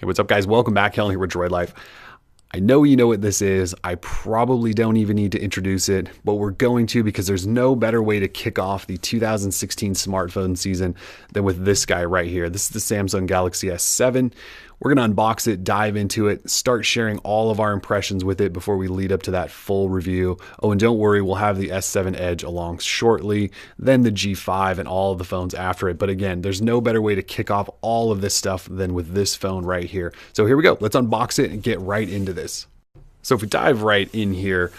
Hey, what's up, guys? Welcome back. Helen here with Droid Life. I know you know what this is. I probably don't even need to introduce it, but we're going to because there's no better way to kick off the 2016 smartphone season than with this guy right here. This is the Samsung Galaxy S7. We're going to unbox it, dive into it, start sharing all of our impressions with it before we lead up to that full review. Oh, and don't worry, we'll have the S7 Edge along shortly, then the G5 and all of the phones after it. But again, there's no better way to kick off all of this stuff than with this phone right here. So here we go. Let's unbox it and get right into this. So if we dive right in here,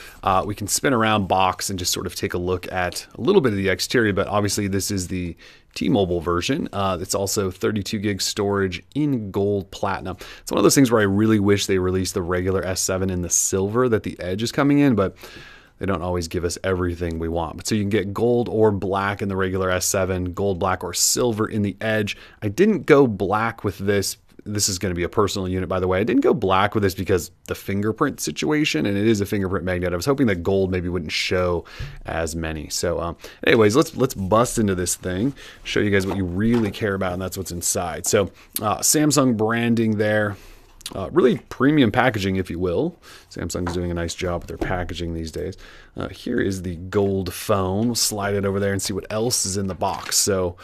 we can spin around box and just sort of take a look at a little bit of the exterior, but obviously this is the T-Mobile version. It's also 32 gig storage in gold platinum. It's one of those things where I really wish they released the regular S7 in the silver that the Edge is coming in, but they don't always give us everything we want. But so you can get gold or black in the regular S7, gold, black, or silver in the Edge. I didn't go black with this. This is going to be a personal unit, by the way. I didn't go black with this because the fingerprint situation, and it is a fingerprint magnet. I was hoping that gold maybe wouldn't show as many. So anyways, let's bust into this thing, show you guys what you really care about, and that's what's inside. So Samsung branding there. Really premium packaging, if you will. Samsung's doing a nice job with their packaging these days. Here is the gold phone. We'll slide it over there and see what else is in the box. So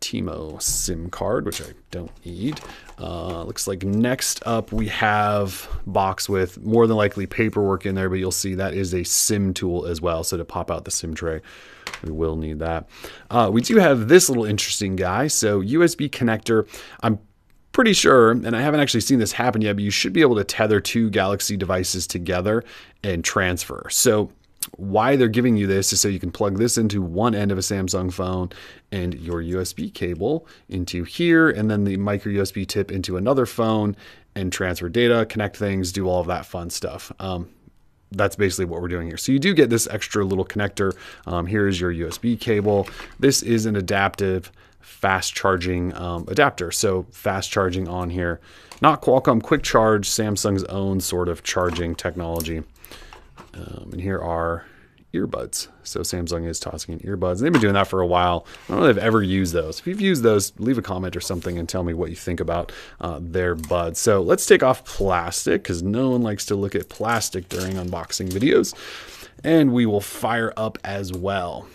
T-Mo SIM card, which I don't need. Looks like next up we have box with more than likely paperwork in there, but you'll see that is a SIM tool as well. So to pop out the SIM tray, we will need that. We do have this little interesting guy. So USB connector. I'm pretty sure, and I haven't actually seen this happen yet, but you should be able to tether two Galaxy devices together and transfer. So why they're giving you this is so you can plug this into one end of a Samsung phone and your USB cable into here, and then the micro USB tip into another phone and transfer data, connect things, do all of that fun stuff. That's basically what we're doing here. So you do get this extra little connector. Here is your USB cable. This is an adaptive fast charging adapter. So fast charging on here, not Qualcomm Quick Charge, Samsung's own sort of charging technology. And here are earbuds. So Samsung is tossing in earbuds. And they've been doing that for a while. I don't know if they've ever used those. If you've used those, leave a comment or something and tell me what you think about their buds. So let's take off plastic because no one likes to look at plastic during unboxing videos. And we will fire up as well.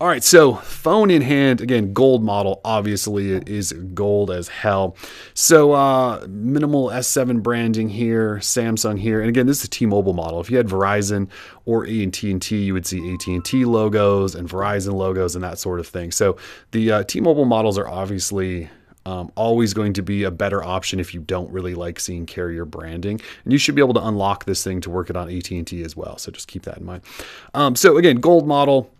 All right, so phone in hand, again, gold model, obviously it is gold as hell. So minimal S7 branding here, Samsung here. And again, this is a T-Mobile model. If you had Verizon or AT&T, you would see AT&T logos and Verizon logos and that sort of thing. So the T-Mobile models are obviously always going to be a better option if you don't really like seeing carrier branding. And you should be able to unlock this thing to work it on AT&T as well. So just keep that in mind. So again, gold model.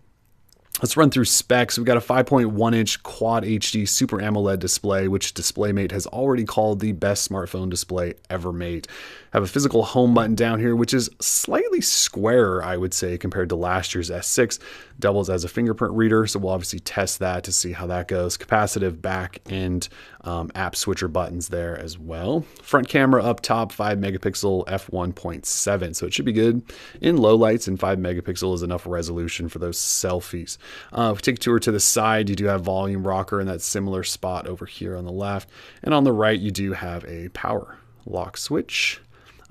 Let's run through specs. We've got a 5.1 inch Quad HD Super AMOLED display, which DisplayMate has already called the best smartphone display ever made. Have a physical home button down here, which is slightly squarer, I would say, compared to last year's S6. Doubles as a fingerprint reader, so we'll obviously test that to see how that goes. Capacitive back and app switcher buttons there as well. Front camera up top, 5 megapixel f1.7, so it should be good in low lights, and 5 megapixel is enough resolution for those selfies. If we take a tour to the side, you do have volume rocker in that similar spot over here on the left, and on the right you do have a power lock switch.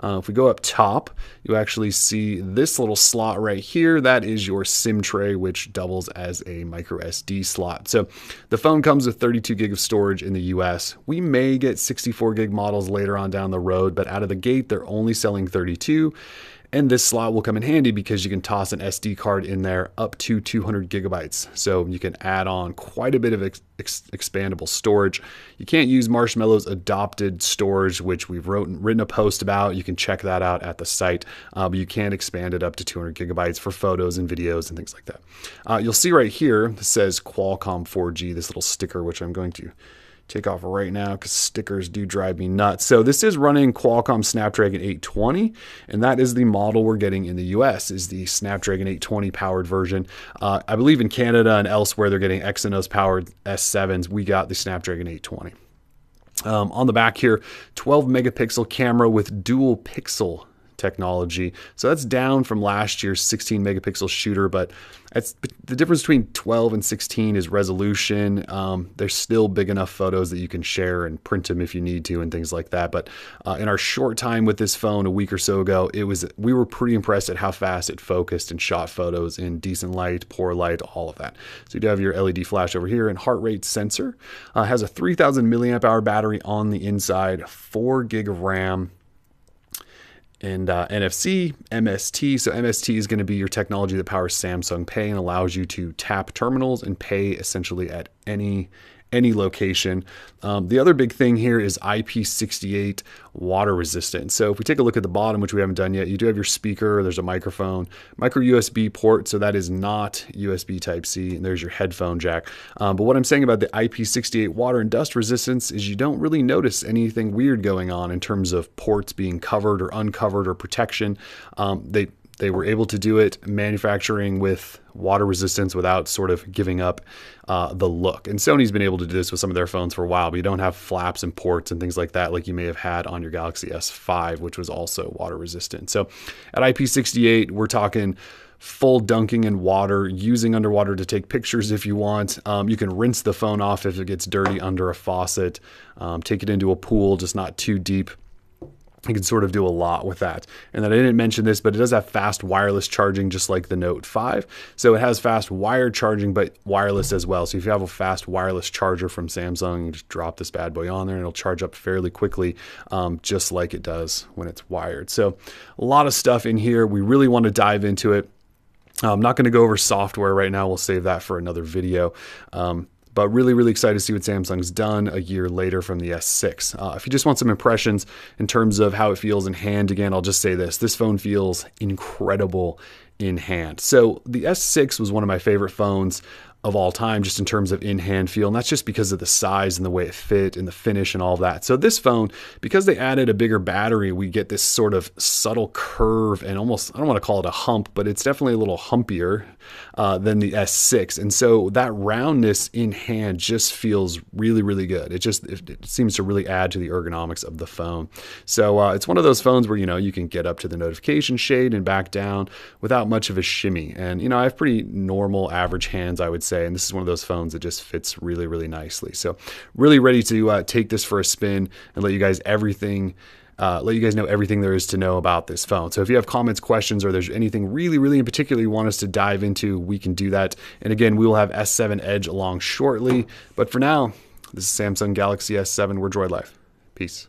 If we go up top, you actually see this little slot right here. That is your SIM tray, which doubles as a micro SD slot. So the phone comes with 32 gig of storage in the US. We may get 64 gig models later on down the road, but out of the gate, they're only selling 32. And this slot will come in handy because you can toss an SD card in there up to 200 gigabytes. So you can add on quite a bit of expandable storage. You can't use Marshmallow's adopted storage, which we've written a post about. You can check that out at the site, but you can expand it up to 200 gigabytes for photos and videos and things like that. You'll see right here, it says Qualcomm 4G, this little sticker, which I'm going to take off right now because stickers do drive me nuts. So this is running Qualcomm Snapdragon 820, and that is the model we're getting in the US, is the Snapdragon 820 powered version. I believe in Canada and elsewhere they're getting Exynos powered S7s. We got the Snapdragon 820. On the back here, 12 megapixel camera with dual pixel technology. So that's down from last year's 16 megapixel shooter, but that's the difference between 12 and 16 is resolution. They're still big enough photos that you can share and print them if you need to and things like that. But in our short time with this phone a week or so ago, we were pretty impressed at how fast it focused and shot photos in decent light, poor light, all of that. So you do have your LED flash over here and heart rate sensor. Has a 3000 milliamp hour battery on the inside, 4 gig of RAM, and NFC, MST. So MST is going to be your technology that powers Samsung Pay and allows you to tap terminals and pay essentially at any location. The other big thing here is IP68 water resistant. So if we take a look at the bottom, which we haven't done yet, you do have your speaker, there's a microphone, micro USB port, so that is not USB Type-C, and there's your headphone jack. But what I'm saying about the IP68 water and dust resistance is you don't really notice anything weird going on in terms of ports being covered or uncovered or protection. They were able to do it manufacturing with water resistance without sort of giving up the look. And Sony's been able to do this with some of their phones for a while, but you don't have flaps and ports and things like that like you may have had on your Galaxy S5, which was also water resistant. So at IP68, we're talking full dunking in water, using underwater to take pictures if you want. You can rinse the phone off if it gets dirty under a faucet, take it into a pool, just not too deep. You can sort of do a lot with that. And then I didn't mention this, but it does have fast wireless charging, just like the Note 5. So it has fast wired charging, but wireless as well. So if you have a fast wireless charger from Samsung, you just drop this bad boy on there and it'll charge up fairly quickly, just like it does when it's wired. So a lot of stuff in here. We really want to dive into it. I'm not going to go over software right now. We'll save that for another video. But really, really excited to see what Samsung's done a year later from the S6. If you just want some impressions in terms of how it feels in hand, again, I'll just say this. This phone feels incredible in hand. So the S6 was one of my favorite phones of all time, just in terms of in-hand feel. And that's just because of the size and the way it fit and the finish and all of that. So this phone, because they added a bigger battery, we get this sort of subtle curve and almost, I don't want to call it a hump, but it's definitely a little humpier than the S6. And so that roundness in hand just feels really, really good. It seems to really add to the ergonomics of the phone. So it's one of those phones where, you can get up to the notification shade and back down without much of a shimmy. And, I have pretty normal average hands, I would say. And this is one of those phones that just fits really, really nicely. So really ready to take this for a spin and let you guys know everything there is to know about this phone. So if you have comments, questions, or there's anything really, really in particular you want us to dive into, we can do that. And again, we will have S7 Edge along shortly. But for now, this is Samsung Galaxy S7. We're Droid Life. Peace.